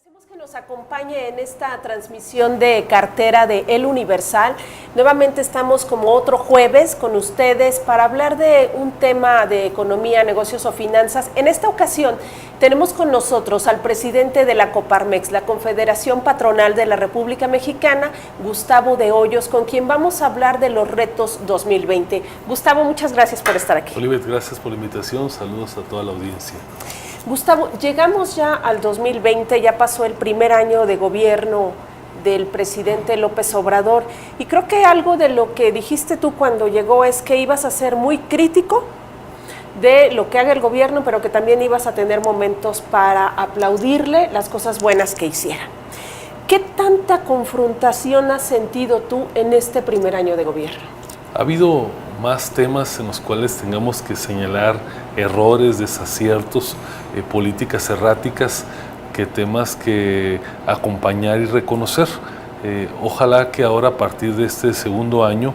Agradecemos que nos acompañe en esta transmisión de cartera de El Universal. Nuevamente estamos como otro jueves con ustedes para hablar de un tema de economía, negocios o finanzas. En esta ocasión tenemos con nosotros al presidente de la Coparmex, la Confederación Patronal de la República Mexicana, Gustavo de Hoyos, con quien vamos a hablar de los retos 2020. Gustavo, muchas gracias por estar aquí. Olivet, gracias por la invitación. Saludos a toda la audiencia. Gustavo, llegamos ya al 2020, ya pasó el primer año de gobierno del presidente López Obrador y creo que algo de lo que dijiste tú cuando llegó es que ibas a ser muy crítico de lo que haga el gobierno, pero que también ibas a tener momentos para aplaudirle las cosas buenas que hiciera. ¿Qué tanta confrontación has sentido tú en este primer año de gobierno? Ha habido más temas en los cuales tengamos que señalar errores, desaciertos, políticas erráticas, que temas que acompañar y reconocer. Ojalá que ahora a partir de este segundo año,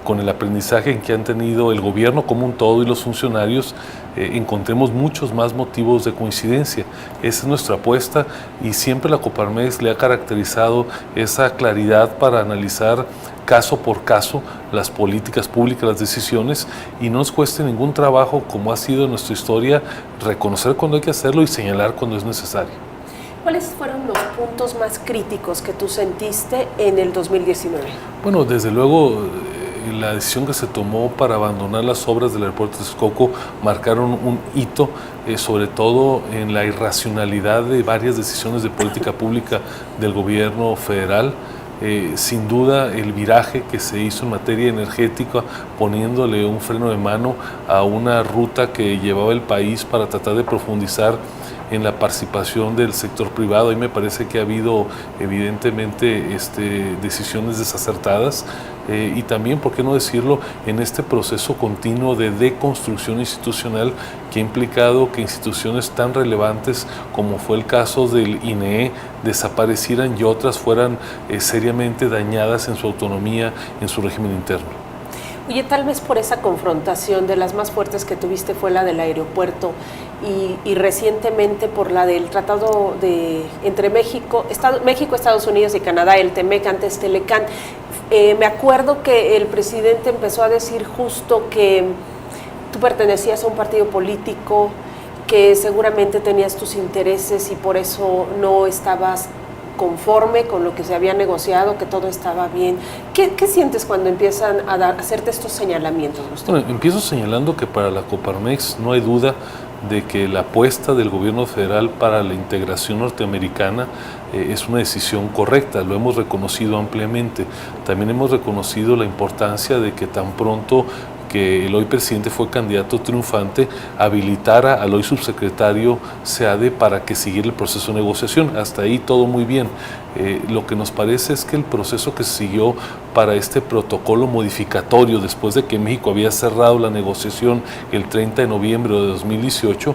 con el aprendizaje que han tenido el gobierno como un todo y los funcionarios, encontremos muchos más motivos de coincidencia. Esa es nuestra apuesta y siempre la Coparmex le ha caracterizado esa claridad para analizar caso por caso las políticas públicas, las decisiones, y no nos cueste ningún trabajo, como ha sido en nuestra historia, reconocer cuando hay que hacerlo y señalar cuando es necesario. ¿Cuáles fueron los puntos más críticos que tú sentiste en el 2019? Bueno, desde luego la decisión que se tomó para abandonar las obras del aeropuerto de Texcoco marcaron un hito, sobre todo en la irracionalidad de varias decisiones de política pública del gobierno federal. Sin duda el viraje que se hizo en materia energética, poniéndole un freno de mano a una ruta que llevaba el país para tratar de profundizar en la participación del sector privado. Ahí me parece que ha habido evidentemente decisiones desacertadas y también, por qué no decirlo, en este proceso continuo de deconstrucción institucional que ha implicado que instituciones tan relevantes como fue el caso del INEE desaparecieran y otras fueran seriamente dañadas en su autonomía, en su régimen interno. Oye, tal vez por esa confrontación, de las más fuertes que tuviste fue la del aeropuerto y recientemente por la del tratado entre México, Estados Unidos y Canadá, el TEMEC, antes Telecán. Me acuerdo que el presidente empezó a decir justo que tú pertenecías a un partido político, que seguramente tenías tus intereses y por eso no estabas conforme con lo que se había negociado, que todo estaba bien. ¿Qué sientes cuando empiezan a hacerte estos señalamientos, Gustavo? Bueno, empiezo señalando que para la Coparmex no hay duda de que la apuesta del gobierno federal para la integración norteamericana es una decisión correcta, lo hemos reconocido ampliamente. También hemos reconocido la importancia de que tan pronto que el hoy presidente fue candidato triunfante, habilitara al hoy subsecretario SEADE para que siguiera el proceso de negociación. Hasta ahí todo muy bien. Lo que nos parece es que el proceso que se siguió para este protocolo modificatorio, después de que México había cerrado la negociación el 30 de noviembre de 2018,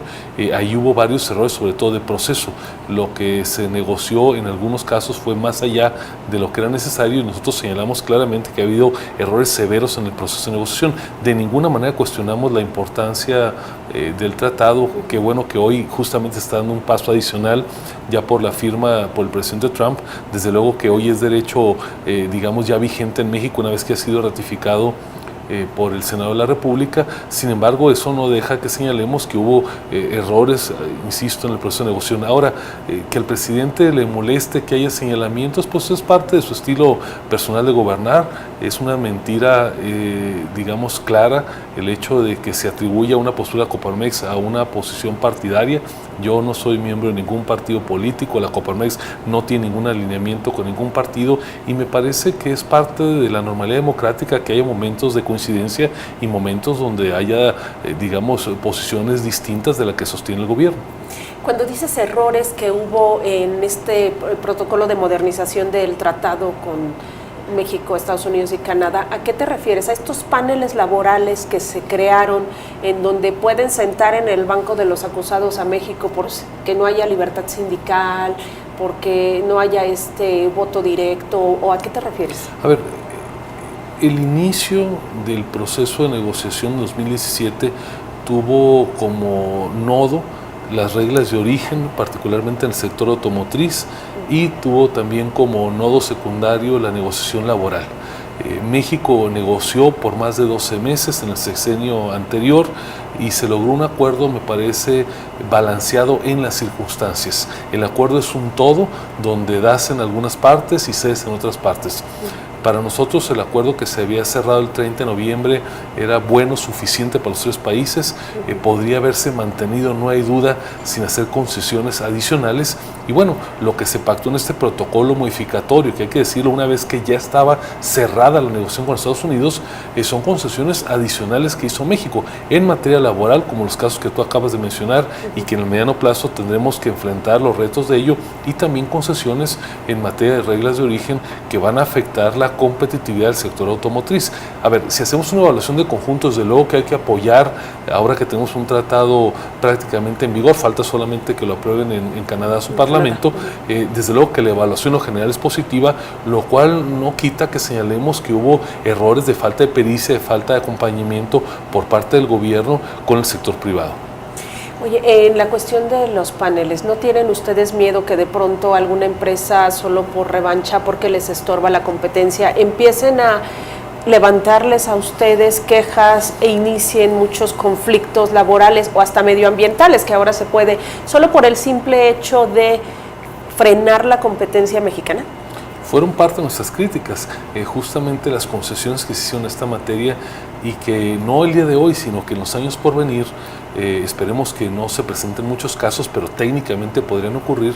ahí hubo varios errores, sobre todo de proceso. Lo que se negoció en algunos casos fue más allá de lo que era necesario y nosotros señalamos claramente que ha habido errores severos en el proceso de negociación. De ninguna manera cuestionamos la importancia del tratado. Qué bueno que hoy justamente está dando un paso adicional ya por la firma por el presidente Trump. Desde luego que hoy es derecho, digamos, ya vigente en México una vez que ha sido ratificado por el Senado de la República. Sin embargo, eso no deja que señalemos que hubo errores, insisto, en el proceso de negociación. Ahora, que al presidente le moleste que haya señalamientos, pues es parte de su estilo personal de gobernar. Es una mentira, digamos, clara el hecho de que se atribuya una postura Coparmex a una posición partidaria. Yo no soy miembro de ningún partido político, la Coparmex no tiene ningún alineamiento con ningún partido y me parece que es parte de la normalidad democrática que haya momentos de coincidencia y momentos donde haya, digamos, posiciones distintas de la que sostiene el gobierno. Cuando dices errores que hubo en este protocolo de modernización del tratado con México, Estados Unidos y Canadá, ¿a qué te refieres? ¿A estos paneles laborales que se crearon en donde pueden sentar en el banco de los acusados a México porque no haya libertad sindical, porque no haya voto directo? ¿O a qué te refieres? A ver, el inicio del proceso de negociación en 2017 tuvo como nodo las reglas de origen, particularmente en el sector automotriz, y tuvo también como nodo secundario la negociación laboral. México negoció por más de 12 meses en el sexenio anterior y se logró un acuerdo, me parece, balanceado en las circunstancias. El acuerdo es un todo donde das en algunas partes y cedes en otras partes. Para nosotros el acuerdo que se había cerrado el 30 de noviembre era bueno, suficiente para los tres países, podría haberse mantenido, no hay duda, sin hacer concesiones adicionales. Y bueno, lo que se pactó en este protocolo modificatorio, que hay que decirlo, una vez que ya estaba cerrada la negociación con Estados Unidos, son concesiones adicionales que hizo México en materia laboral, como los casos que tú acabas de mencionar, y que en el mediano plazo tendremos que enfrentar los retos de ello, y también concesiones en materia de reglas de origen que van a afectar la competitividad del sector automotriz. A ver, si hacemos una evaluación de conjunto, desde luego que hay que apoyar, ahora que tenemos un tratado prácticamente en vigor, falta solamente que lo aprueben en Canadá su parlamento, desde luego que la evaluación en general es positiva, lo cual no quita que señalemos que hubo errores de falta de pericia, de falta de acompañamiento por parte del gobierno con el sector privado. Oye, en la cuestión de los paneles, ¿no tienen ustedes miedo que de pronto alguna empresa, solo por revancha, porque les estorba la competencia, empiecen a levantarles a ustedes quejas e inicien muchos conflictos laborales o hasta medioambientales, que ahora se puede, solo por el simple hecho de frenar la competencia mexicana? Fueron parte de nuestras críticas, justamente las concesiones que se hicieron en esta materia, y que no el día de hoy, sino que en los años por venir, esperemos que no se presenten muchos casos, pero técnicamente podrían ocurrir,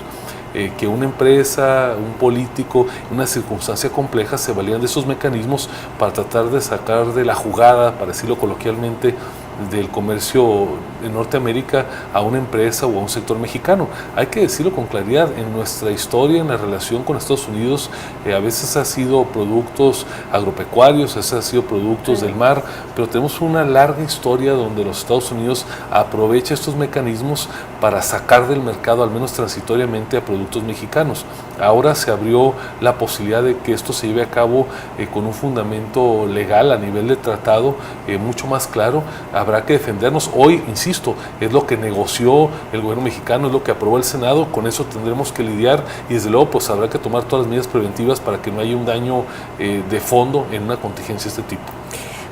que una empresa, un político, en una circunstancia compleja, se valían de esos mecanismos para tratar de sacar de la jugada, para decirlo coloquialmente, del comercio en Norteamérica a una empresa o a un sector mexicano. Hay que decirlo con claridad, en nuestra historia, en la relación con Estados Unidos, a veces ha sido productos agropecuarios, a veces ha sido productos del mar, pero tenemos una larga historia donde los Estados Unidos aprovecha estos mecanismos para sacar del mercado, al menos transitoriamente, a productos mexicanos. Ahora se abrió la posibilidad de que esto se lleve a cabo con un fundamento legal a nivel de tratado mucho más claro. Habrá que defendernos. Hoy, insisto, es lo que negoció el gobierno mexicano, es lo que aprobó el Senado, con eso tendremos que lidiar, y desde luego pues habrá que tomar todas las medidas preventivas para que no haya un daño de fondo en una contingencia de este tipo.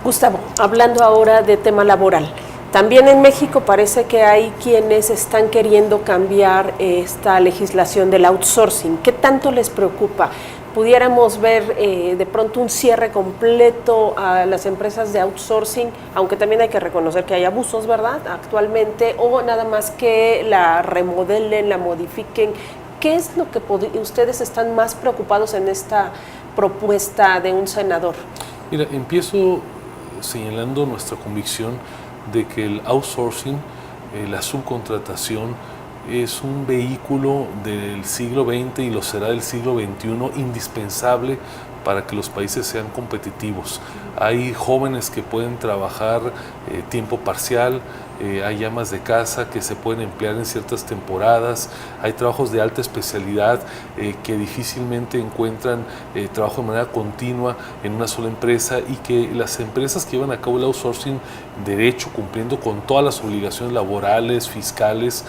Gustavo, hablando ahora de tema laboral, también en México parece que hay quienes están queriendo cambiar esta legislación del outsourcing. ¿Qué tanto les preocupa? ¿Pudiéramos ver de pronto un cierre completo a las empresas de outsourcing, aunque también hay que reconocer que hay abusos, ¿verdad?, actualmente, o nada más que la remodelen, la modifiquen? ¿Qué es lo que ustedes están más preocupados en esta propuesta de un senador? Mira, empiezo señalando nuestra convicción de que el outsourcing, la subcontratación, es un vehículo del siglo XX y lo será del siglo XXI indispensable para que los países sean competitivos. Hay jóvenes que pueden trabajar tiempo parcial, hay amas de casa que se pueden emplear en ciertas temporadas, hay trabajos de alta especialidad que difícilmente encuentran trabajo de manera continua en una sola empresa, y que las empresas que llevan a cabo el outsourcing derecho, cumpliendo con todas las obligaciones laborales, fiscales,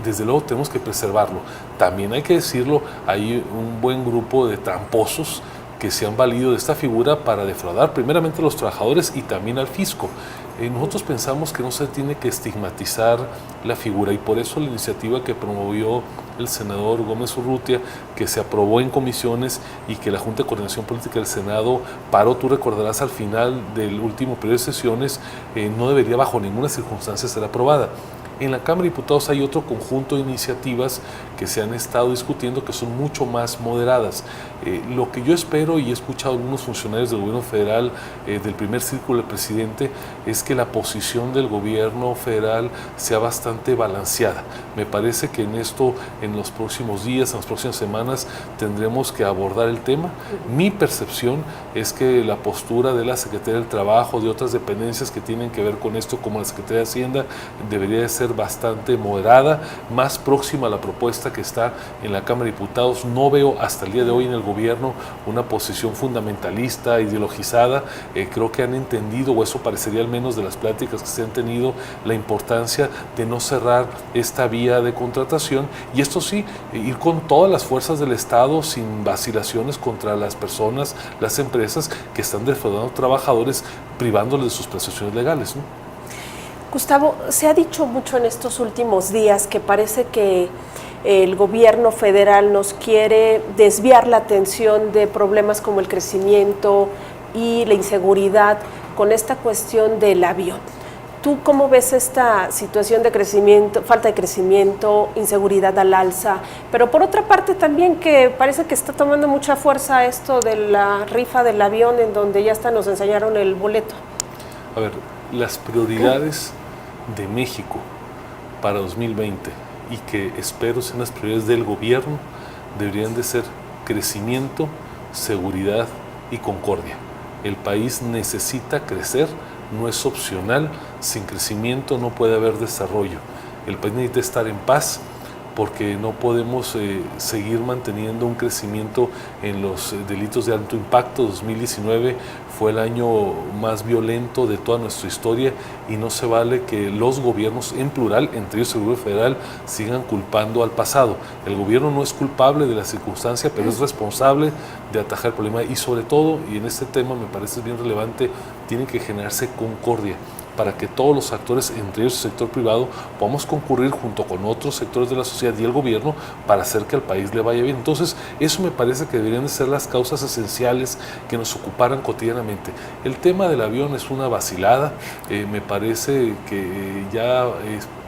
desde luego tenemos que preservarlo. También hay que decirlo, hay un buen grupo de tramposos que se han valido de esta figura para defraudar primeramente a los trabajadores y también al fisco. Nosotros pensamos que no se tiene que estigmatizar la figura, y por eso la iniciativa que promovió el senador Gómez Urrutia, que se aprobó en comisiones y que la Junta de Coordinación Política del Senado paró, tú recordarás, al final del último periodo de sesiones, no debería bajo ninguna circunstancia ser aprobada. En la Cámara de Diputados hay otro conjunto de iniciativas que se han estado discutiendo que son mucho más moderadas. Lo que yo espero, y he escuchado a algunos funcionarios del gobierno federal, del primer círculo del presidente, es que la posición del gobierno federal sea bastante balanceada. Me parece que en esto, en los próximos días, en las próximas semanas, tendremos que abordar el tema. Mi percepción es que la postura de la Secretaría del Trabajo, de otras dependencias que tienen que ver con esto, como la Secretaría de Hacienda, debería de ser ser bastante moderada, más próxima a la propuesta que está en la Cámara de Diputados. No veo hasta el día de hoy en el gobierno una posición fundamentalista, ideologizada. Creo que han entendido, o eso parecería al menos de las pláticas que se han tenido, la importancia de no cerrar esta vía de contratación, y esto sí, ir con todas las fuerzas del Estado sin vacilaciones contra las personas, las empresas que están defraudando trabajadores, privándoles de sus prestaciones legales, ¿no? Gustavo, se ha dicho mucho en estos últimos días que parece que el gobierno federal nos quiere desviar la atención de problemas como el crecimiento y la inseguridad con esta cuestión del avión. ¿Tú cómo ves esta situación de crecimiento, falta de crecimiento, inseguridad al alza? Pero por otra parte también que parece que está tomando mucha fuerza esto de la rifa del avión, en donde ya hasta nos enseñaron el boleto. A ver, las prioridades de México para 2020 y que espero sean las prioridades del gobierno deberían de ser crecimiento, seguridad y concordia. El país necesita crecer, no es opcional. Sin crecimiento no puede haber desarrollo. El país necesita estar en paz, porque no podemos seguir manteniendo un crecimiento en los delitos de alto impacto. 2019 fue el año más violento de toda nuestra historia y no se vale que los gobiernos en plural, entre ellos el gobierno federal, sigan culpando al pasado. El gobierno no es culpable de la circunstancia, pero es responsable de atajar el problema, y sobre todo, y en este tema me parece bien relevante, tiene que generarse concordia para que todos los actores, entre ellos el sector privado, podamos concurrir junto con otros sectores de la sociedad y el gobierno para hacer que al país le vaya bien. Entonces, eso me parece que deberían de ser las causas esenciales que nos ocuparan cotidianamente. El tema del avión es una vacilada, me parece que ya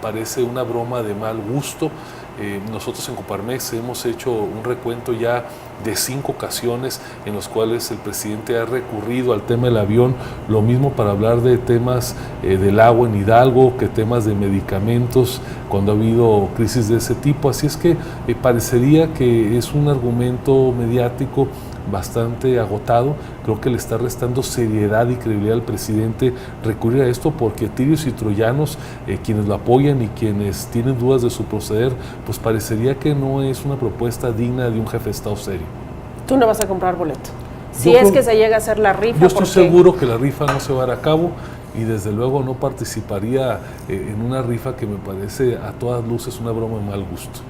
parece una broma de mal gusto. Nosotros en Coparmex hemos hecho un recuento ya de 5 ocasiones en las cuales el presidente ha recurrido al tema del avión, lo mismo para hablar de temas del agua en Hidalgo, que temas de medicamentos cuando ha habido crisis de ese tipo. Así es que parecería que es un argumento mediático bastante agotado. Creo que le está restando seriedad y credibilidad al presidente recurrir a esto, porque tirios y troyanos, quienes lo apoyan y quienes tienen dudas de su proceder, pues parecería que no es una propuesta digna de un jefe de Estado serio. Tú no vas a comprar boleto. Si es que se llega a hacer la rifa. Yo estoy seguro que la rifa no se va a dar a cabo, y desde luego no participaría en una rifa que me parece a todas luces una broma de mal gusto.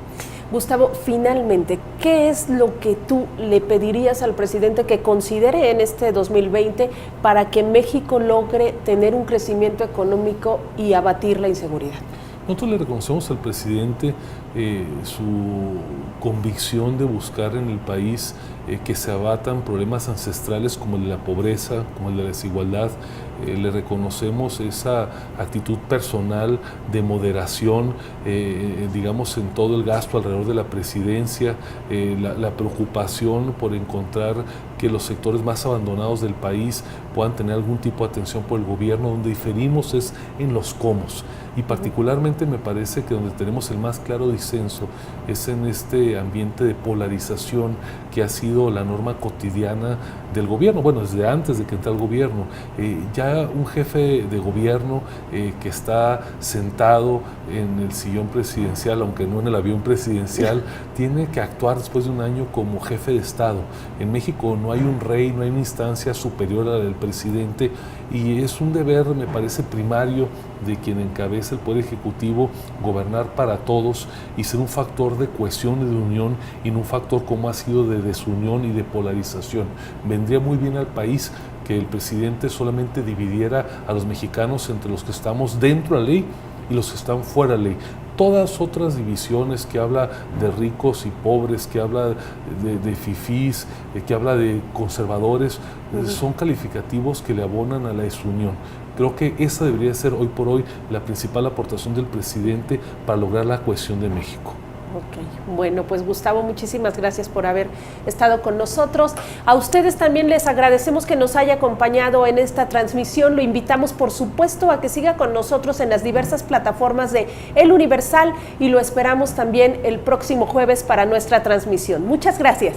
Gustavo, finalmente, ¿qué es lo que tú le pedirías al presidente que considere en este 2020 para que México logre tener un crecimiento económico y abatir la inseguridad? Nosotros le reconocemos al presidente su convicción de buscar en el país que se abatan problemas ancestrales como el de la pobreza, como el de la desigualdad. Le reconocemos esa actitud personal de moderación, digamos, en todo el gasto alrededor de la presidencia, la preocupación por encontrar que los sectores más abandonados del país puedan tener algún tipo de atención por el gobierno. Donde diferimos es en los cómo, y particularmente me parece que donde tenemos el más claro disenso es en este ambiente de polarización que ha sido la norma cotidiana del gobierno, bueno, desde antes de que entrara el gobierno. Ya un jefe de gobierno que está sentado en el sillón presidencial, aunque no en el avión presidencial, tiene que actuar después de un año como jefe de Estado. En México no hay un rey, no hay una instancia superior a la del presidente, y es un deber, me parece, primario de quien encabeza el Poder Ejecutivo gobernar para todos y ser un factor de cohesión y de unión, y no un factor como ha sido de desunión y de polarización. Vendría muy bien al país que el presidente solamente dividiera a los mexicanos entre los que estamos dentro de la ley y los que están fuera de la ley. Todas otras divisiones, que habla de ricos y pobres, que habla de fifís, que habla de conservadores, son calificativos que le abonan a la desunión. Creo que esa debería ser hoy por hoy la principal aportación del presidente para lograr la cohesión de México. Ok, bueno, pues Gustavo, muchísimas gracias por haber estado con nosotros. A ustedes también les agradecemos que nos haya acompañado en esta transmisión. Lo invitamos, por supuesto, a que siga con nosotros en las diversas plataformas de El Universal, y lo esperamos también el próximo jueves para nuestra transmisión. Muchas gracias.